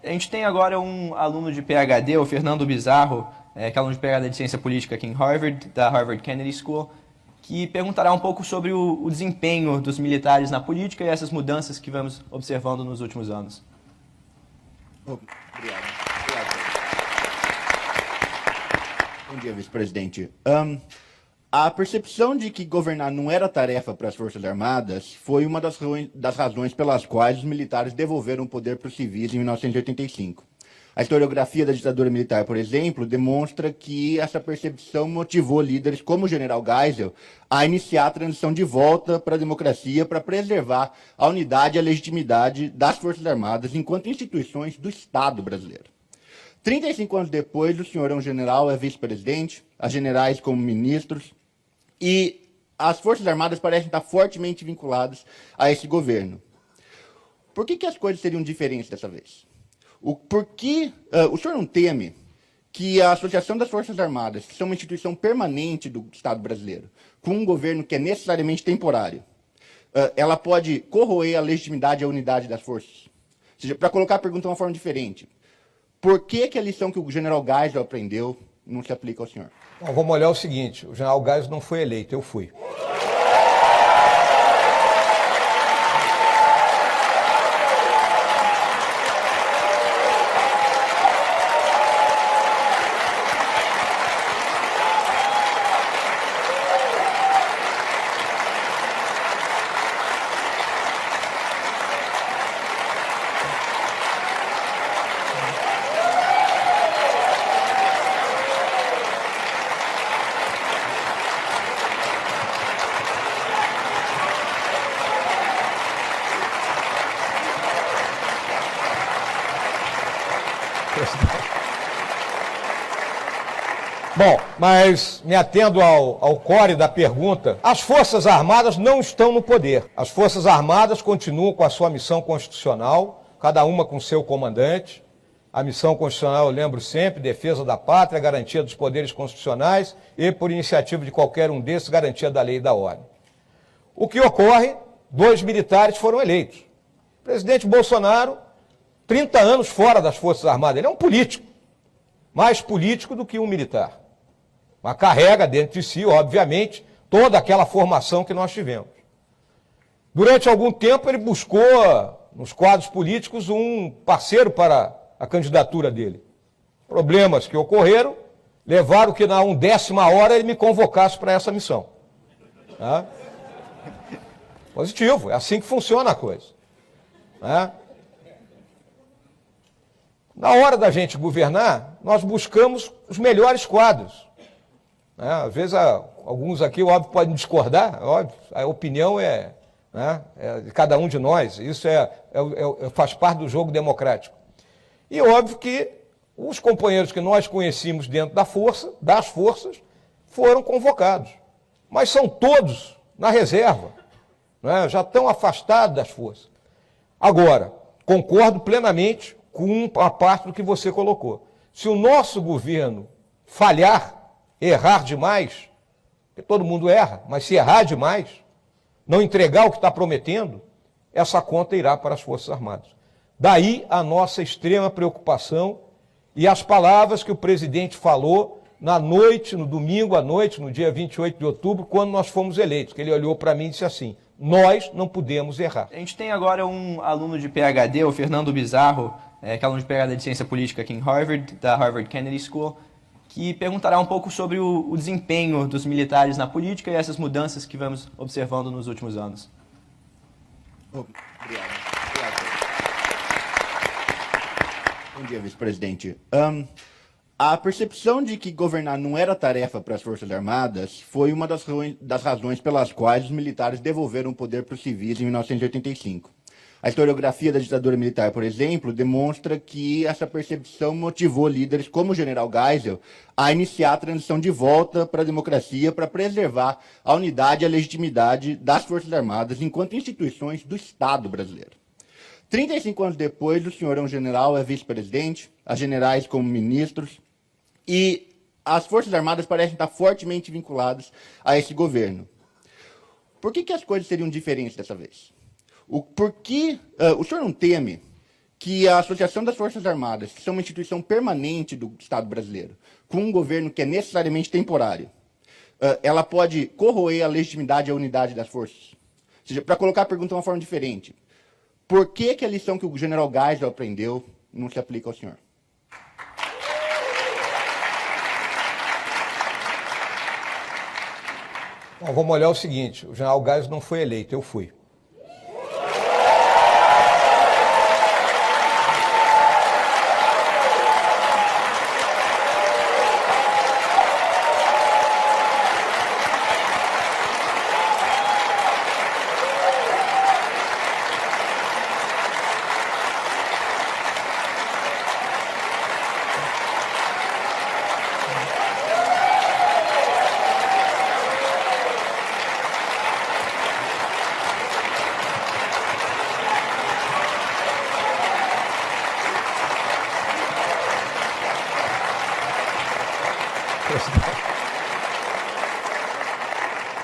A gente tem agora um aluno de PhD, o Fernando Bizarro, que é aluno de PhD de Ciência Política aqui em Harvard, da Harvard Kennedy School, que perguntará um pouco sobre o desempenho dos militares na política e essas mudanças que vamos observando nos últimos anos. Obrigado. Bom dia, vice-presidente. A percepção de que governar não era tarefa para as Forças Armadas foi uma das razões pelas quais os militares devolveram o poder para os civis em 1985. A historiografia da ditadura militar, por exemplo, demonstra que essa percepção motivou líderes como o general Geisel a iniciar a transição de volta para a democracia para preservar a unidade e a legitimidade das Forças Armadas enquanto instituições do Estado brasileiro. 35 anos depois, o senhor é um general, é vice-presidente, há generais como ministros, e as Forças Armadas parecem estar fortemente vinculadas a esse governo. Por que as coisas seriam diferentes dessa vez? O senhor não teme que a Associação das Forças Armadas, que são uma instituição permanente do Estado brasileiro, com um governo que é necessariamente temporário, ela pode corroer a legitimidade e a unidade das forças? Ou seja, para colocar a pergunta de uma forma diferente, por que a lição que o general Geisel aprendeu não se aplica ao senhor? Bom, vamos olhar o seguinte, o general Geisel não foi eleito, eu fui. Bom, mas me atendo ao core da pergunta. As Forças Armadas não estão no poder. As Forças Armadas continuam com a sua missão constitucional, cada uma com seu comandante. A missão constitucional, eu lembro sempre, defesa da pátria, garantia dos poderes constitucionais e, por iniciativa de qualquer um desses, garantia da lei e da ordem. O que ocorre? 2 militares foram eleitos. O presidente Bolsonaro, 30 anos fora das Forças Armadas, ele é um político, mais político do que um militar. Mas carrega dentro de si, obviamente, toda aquela formação que nós tivemos. Durante algum tempo ele buscou, nos quadros políticos, um parceiro para a candidatura dele. Problemas que ocorreram levaram que na 1ª hora ele me convocasse para essa missão. Tá? Positivo, é assim que funciona a coisa. Tá? Na hora da gente governar, nós buscamos os melhores quadros. Às vezes, alguns aqui, óbvio, podem discordar, óbvio, a opinião é de cada um de nós, isso faz parte do jogo democrático. E óbvio que os companheiros que nós conhecíamos dentro das forças, foram convocados. Mas são todos na reserva, já estão afastados das forças. Agora, concordo plenamente com a parte do que você colocou. Se o nosso governo falhar, errar demais, porque todo mundo erra, mas se errar demais, não entregar o que está prometendo, essa conta irá para as Forças Armadas. Daí a nossa extrema preocupação e as palavras que o presidente falou na noite, no domingo à noite, no dia 28 de outubro, quando nós fomos eleitos, que ele olhou para mim e disse assim, nós não podemos errar. A gente tem agora um aluno de PhD, o Fernando Bizarro, que é aluno de PhD de Ciência Política aqui em Harvard, da Harvard Kennedy School, que perguntará um pouco sobre o desempenho dos militares na política e essas mudanças que vamos observando nos últimos anos. Obrigado. Bom dia, vice-presidente. A percepção de que governar não era tarefa para as Forças Armadas foi uma das razões pelas quais os militares devolveram o poder para os civis em 1985. A historiografia da ditadura militar, por exemplo, demonstra que essa percepção motivou líderes como o general Geisel a iniciar a transição de volta para a democracia para preservar a unidade e a legitimidade das Forças Armadas enquanto instituições do Estado brasileiro. 35 anos depois, o senhor é um general, é vice-presidente, há generais como ministros, e as Forças Armadas parecem estar fortemente vinculadas a esse governo. Por que as coisas seriam diferentes dessa vez? O senhor não teme que a Associação das Forças Armadas, que são uma instituição permanente do Estado brasileiro, com um governo que é necessariamente temporário, ela pode corroer a legitimidade e a unidade das forças? Ou seja, para colocar a pergunta de uma forma diferente, por que a lição que o general Geisel aprendeu não se aplica ao senhor? Bom, vamos olhar o seguinte, o general Geisel não foi eleito, eu fui.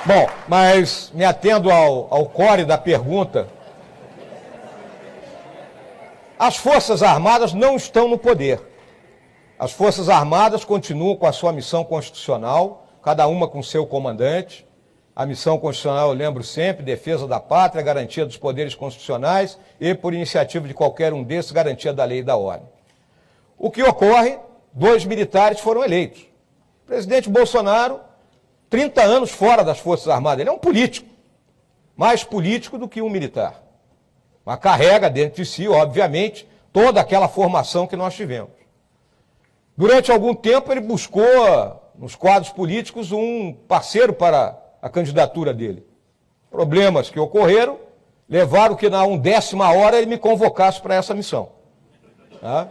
Bom, mas me atendo ao core da pergunta. As Forças Armadas não estão no poder. As Forças Armadas continuam com a sua missão constitucional, cada uma com seu comandante. A missão constitucional, eu lembro sempre, defesa da pátria, garantia dos poderes constitucionais e, por iniciativa de qualquer um desses, garantia da lei e da ordem. O que ocorre? 2 militares foram eleitos. O presidente Bolsonaro, 30 anos fora das Forças Armadas, ele é um político, mais político do que um militar. Mas carrega dentro de si, obviamente, toda aquela formação que nós tivemos. Durante algum tempo ele buscou, nos quadros políticos, um parceiro para a candidatura dele. Problemas que ocorreram levaram que na 1ª hora ele me convocasse para essa missão. Tá?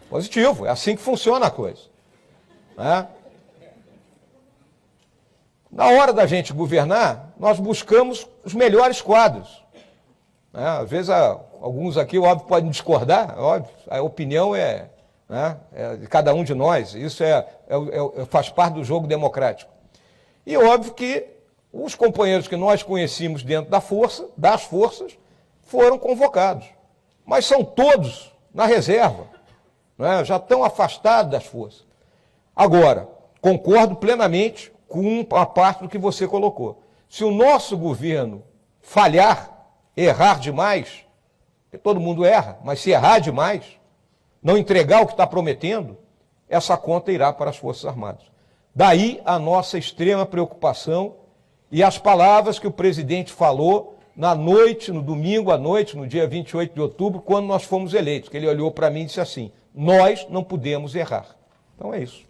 Positivo, é assim que funciona a coisa. Tá? Na hora da gente governar, nós buscamos os melhores quadros. Às vezes, alguns aqui, óbvio, podem discordar, óbvio, a opinião é de cada um de nós, isso faz parte do jogo democrático. E óbvio que os companheiros que nós conhecíamos dentro das forças, foram convocados. Mas são todos na reserva, já estão afastados das forças. Agora, concordo plenamente com a parte do que você colocou. Se o nosso governo falhar, errar demais, porque todo mundo erra, mas se errar demais, não entregar o que está prometendo, essa conta irá para as Forças Armadas. Daí a nossa extrema preocupação e as palavras que o presidente falou na noite, no domingo à noite, no dia 28 de outubro, quando nós fomos eleitos, que ele olhou para mim e disse assim, nós não podemos errar. Então é isso.